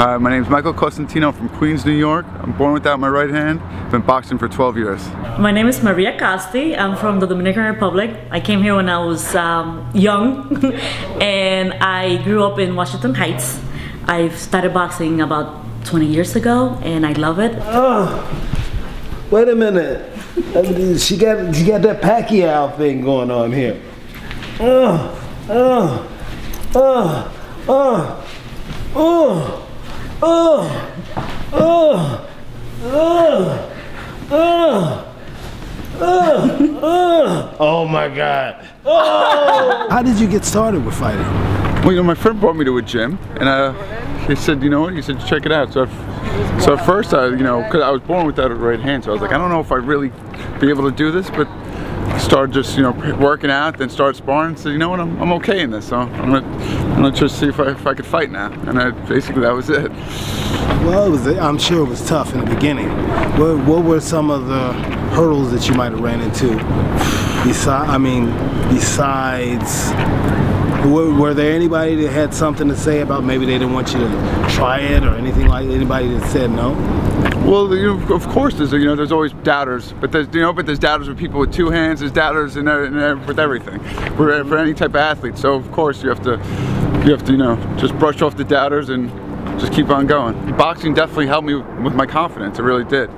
Hi, my name is Michael Costantino from Queens, New York. I'm born without my right hand. I've been boxing for 12 years. My name is Maria Costi. I'm from the Dominican Republic. I came here when I was young and I grew up in Washington Heights. I started boxing about 20 years ago and I love it. Oh, wait a minute. She got that Pacquiao thing going on here. Oh my God. Oh. How did you get started with fighting? Well, you know, my friend brought me to a gym and he said, you know what, he said, check it out. So at first, you know, because I was born without a right hand, so I was like, I don't know if I'd really be able to do this, but started just, you know, working out, then started sparring, so you know what, I'm okay in this, so I'm gonna just see if I could fight now, and basically that was it. Well, I'm sure it was tough in the beginning. What were some of the hurdles that you might have ran into? Besides, were there anybody that had something to say about maybe they didn't want you to try it or anything like anybody that said no? Well, you know, of course, there's always doubters, but there's doubters with people with two hands. There's doubters with everything, for any type of athlete. So of course you have to you know, just brush off the doubters and just keep on going. Boxing definitely helped me with my confidence. It really did.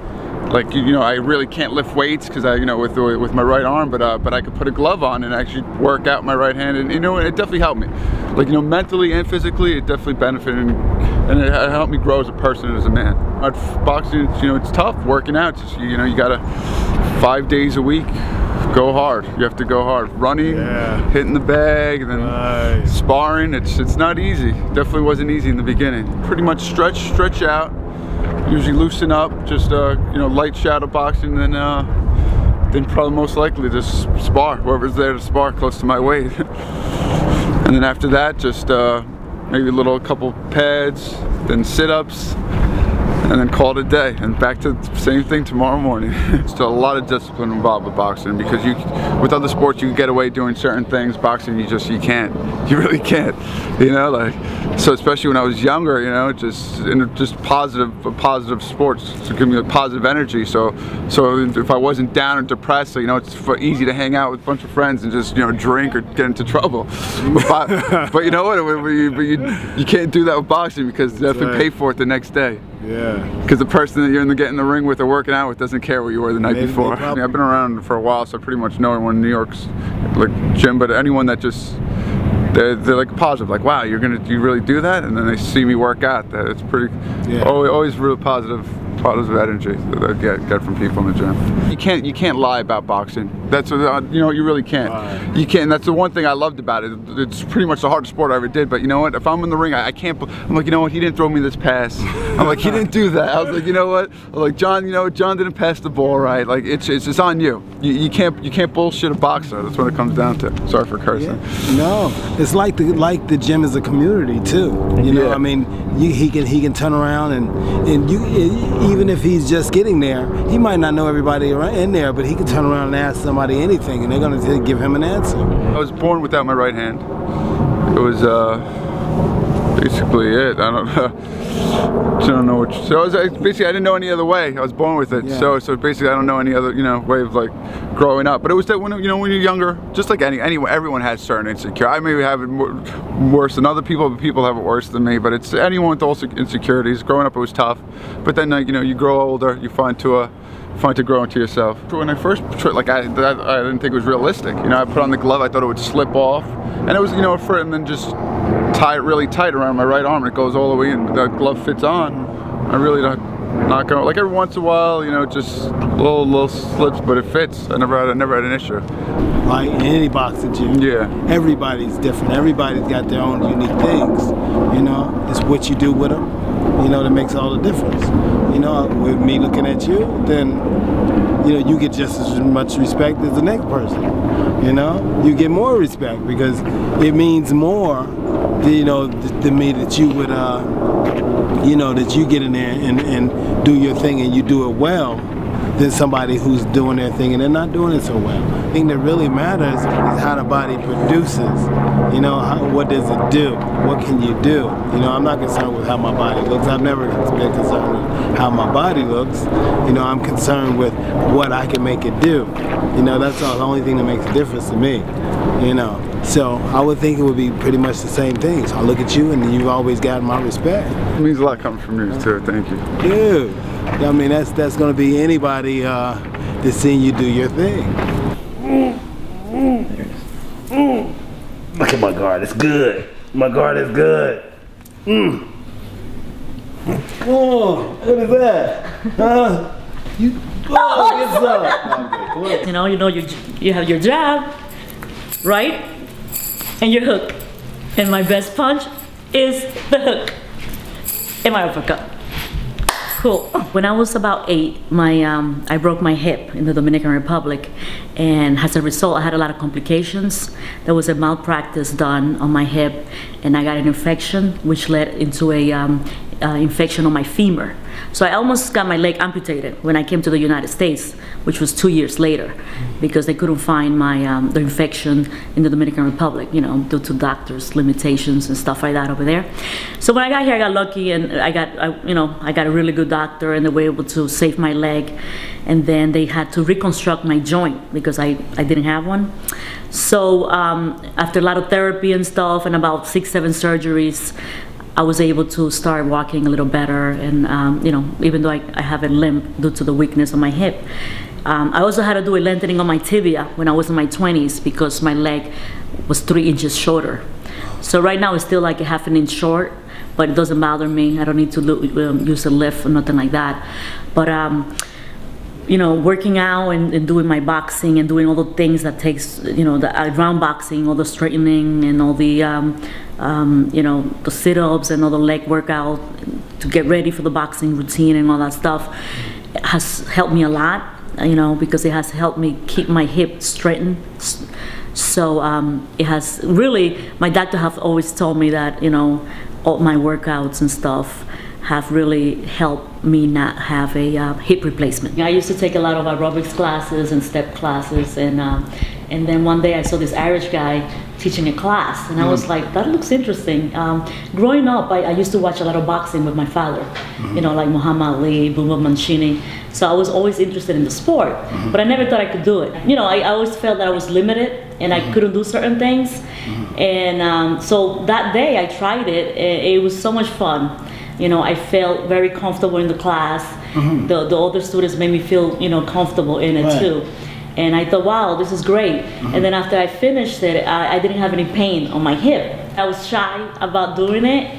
Like, you know, I really can't lift weights because with my right arm, but I could put a glove on and actually work out my right hand, and you know, it definitely helped me. Like, you know, mentally and physically, it definitely benefited, and it helped me grow as a person and as a man. Boxing, you know, it's tough working out. Just, you know, you gotta 5 days a week. Go hard. You have to go hard. Running, hitting the bag, and then sparring. It's not easy. Definitely wasn't easy in the beginning. Pretty much stretch out. Usually loosen up. Just you know, light shadow boxing, and then probably most likely just spar. Whoever's there to spar close to my weight. And then after that, just maybe a couple pads, then sit-ups, and then call it a day, and back to the same thing tomorrow morning. There's still a lot of discipline involved with boxing, because with other sports you can get away doing certain things. Boxing, you can't. You really can't. You know, like, so especially when I was younger, you know, just positive sports to give me a positive energy. So if I wasn't down or depressed, so, you know, it's easy to hang out with a bunch of friends and just, you know, drink or get into trouble. But you know what? You can't do that with boxing, because you have to pay for it the next day. Yeah. Because the person that you're getting in the ring with or working out with doesn't care what you were the night before. I mean, I've been around for a while, so I pretty much know everyone in New York's like gym, but anyone that just they're like positive, like, wow, you really do that, and then they see me work out. That it's pretty always real positive energy that I get from people in the gym. You can't lie about boxing. That's you know, you really can't. You can't. That's the one thing I loved about it. It's pretty much the hardest sport I ever did. But you know what? If I'm in the ring, I can't. I'm like, you know what? He didn't throw me this pass. I'm like, he didn't do that. I was like, you know what? I'm like, John, you know, John didn't pass the ball right. Like, it's on you. You can't bullshit a boxer. That's what it comes down to. Sorry for cursing. Yeah. No, it's like the gym is a community too. You know, I mean, he can turn around and even if he's just getting there, he might not know everybody in there, but he can turn around and ask somebody anything, and they're going to give him an answer. I was born without my right hand. It was basically it. I don't know what. So basically, I didn't know any other way. I was born with it. Yeah. So basically, I don't know any other, you know, way of like growing up. But it was that when, you know, when you're younger, just like everyone has certain insecurities. I maybe have it worse than other people, but people have it worse than me. But it's anyone with those insecurities. Growing up, it was tough. But then, you know, you grow older, you find to grow into yourself. When I first tried, like I didn't think it was realistic. You know, I put on the glove, I thought it would slip off, and it was, you know, and then just tie it really tight around my right arm, and it goes all the way in. The glove fits on. I really not going, like, every once in a while, you know, just little slips, but it fits. I never had an issue. Like any boxing gym, everybody's different. Everybody's got their own unique things. You know, it's what you do with them, you know, that makes all the difference. You know, with me looking at you, then, you know, you get just as much respect as the next person. You know, you get more respect because it means more, you know, to me that you would, you know, that you get in there and do your thing and you do it well, than somebody who's doing their thing and they're not doing it so well. The thing that really matters is how the body produces. You know, what does it do? What can you do? You know, I'm not concerned with how my body looks. I've never been concerned with how my body looks. You know, I'm concerned with what I can make it do. You know, that's the only thing that makes a difference to me. You know, so I would think it would be pretty much the same thing. So I look at you and you've always gotten my respect. It means a lot coming from you too, thank you. Dude, I mean, that's gonna be anybody that's seeing you do your thing. Look at my guard, it's good. My guard is good. Oh, what is that? You, what's up? You know, you have your jab, right? And your hook. And my best punch is the hook. And my uppercut. Cool. When I was about 8, I broke my hip in the Dominican Republic, and as a result, I had a lot of complications. There was a malpractice done on my hip, and I got an infection, which led into a infection on my femur. So I almost got my leg amputated when I came to the United States, which was 2 years later, because they couldn't find my the infection in the Dominican Republic, you know, due to doctors' limitations and stuff like that over there. So when I got here, I got lucky, and I got a really good doctor, and they were able to save my leg. And then they had to reconstruct my joint because I didn't have one. So after a lot of therapy and stuff, and about 6-7 surgeries, I was able to start walking a little better, and you know, even though I have a limp due to the weakness of my hip. I also had to do a lengthening on my tibia when I was in my 20s because my leg was 3 inches shorter. So right now it's still like a ½ inch short, but it doesn't bother me. I don't need to use a lift or nothing like that. But you know, working out and doing my boxing and doing all the things that takes, you know, the round boxing, all the straightening and all the, you know, the sit-ups and all the leg workout to get ready for the boxing routine and all that stuff has helped me a lot, you know, because it has helped me keep my hip straightened. So it has really, my doctor have always told me that, you know, all my workouts and stuff have really helped me not have a hip replacement. I used to take a lot of aerobics classes and step classes, and then one day I saw this Irish guy teaching a class, and I was like, that looks interesting. Growing up, I used to watch a lot of boxing with my father, you know, like Muhammad Ali, Boom Boom Mancini. So I was always interested in the sport, but I never thought I could do it. You know, I always felt that I was limited and I couldn't do certain things. And so that day I tried it, and it was so much fun. You know, I felt very comfortable in the class. The other students made me feel, you know, comfortable in it too. And I thought, wow, this is great. And then after I finished it, I didn't have any pain on my hip. I was shy about doing it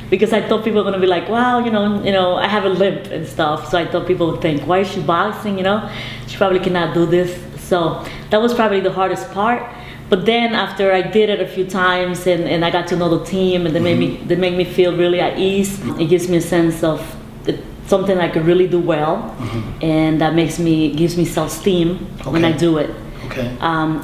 because I thought people were gonna be like, wow, you know, I have a limp and stuff. So I thought people would think, why is she boxing? You know, she probably cannot do this. So that was probably the hardest part. But then after I did it a few times and I got to know the team, and they made me feel really at ease. It gives me a sense of something I could really do well, and that gives me self-esteem when I do it.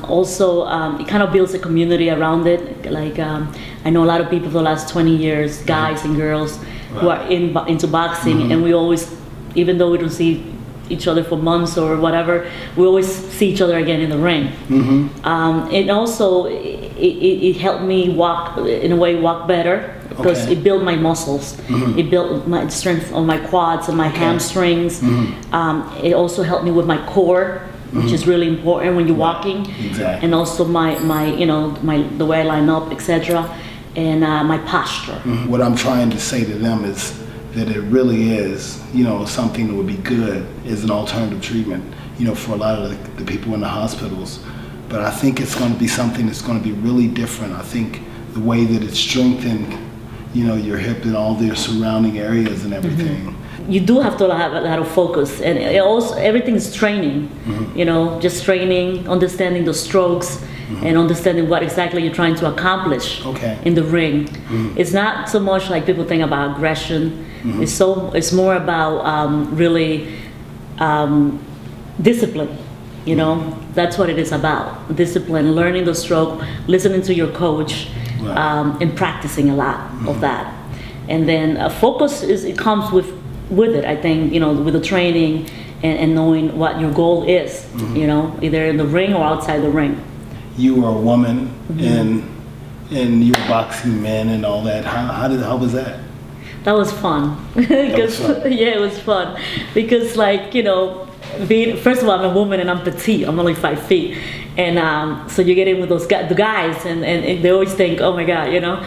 Also, it kind of builds a community around it. Like I know a lot of people for the last 20 years, guys and girls, who are into boxing, and we always, even though we don't see each other for months or whatever, we always see each other again in the ring. And also it helped me walk, in a way, walk better, because it built my muscles. It built my strength on my quads and my hamstrings. It also helped me with my core, which is really important when you're walking. And also my you know, the way I line up, etc. And my posture. What I'm trying to say to them is that it really is, you know, something that would be good as an alternative treatment, you know, for a lot of the people in the hospitals. But I think it's going to be something that's going to be really different. I think the way that it's strengthened, you know, your hip and all their surrounding areas and everything. You do have to have a lot of focus, and it also, everything's training, you know, just training, understanding the strokes, and understanding what exactly you're trying to accomplish in the ring. It's not so much like people think about aggression. It's more about really discipline. You know, that's what it is about. Discipline, learning the stroke, listening to your coach, and practicing a lot of that. And then focus it comes with it. I think, you know, with the training and knowing what your goal is, you know, either in the ring or outside the ring. You were a woman and you were boxing men and all that. How was that? That was fun. Because yeah, it was fun because, like, you know, first of all, I'm a woman and I'm petite. I'm only 5 feet, and so you get in with those the guys, and they always think, oh my God, you know,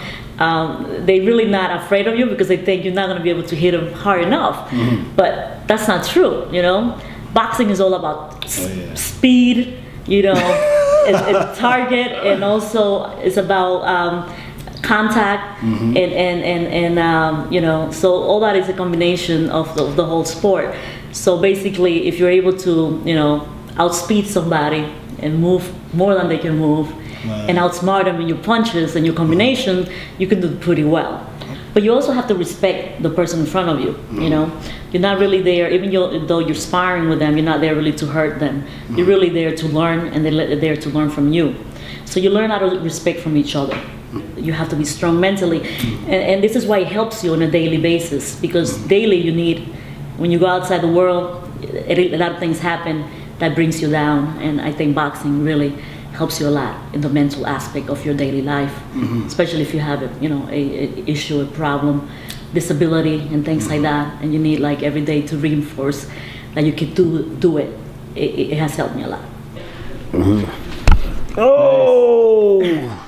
they're really not afraid of you because they think you're not going to be able to hit them hard enough. But that's not true. You know, boxing is all about speed. You know, it's target, and also it's about contact, and you know, so all that is a combination of the whole sport. So basically, if you're able to, you know, outspeed somebody and move more than they can move, and outsmart them in your punches and your combination, you can do pretty well. But you also have to respect the person in front of you. You know, you're not really there, even though you're sparring with them, you're not there really to hurt them. You're really there to learn, and they're there to learn from you. So you learn how to respect from each other. You have to be strong mentally, and this is why it helps you on a daily basis, because daily you need, when you go outside the world, a lot of things happen that brings you down, and I think boxing really helps you a lot in the mental aspect of your daily life, especially if you have a issue, a problem, disability, and things like that, and you need, like, every day to reinforce that you can do it. It has helped me a lot. Oh!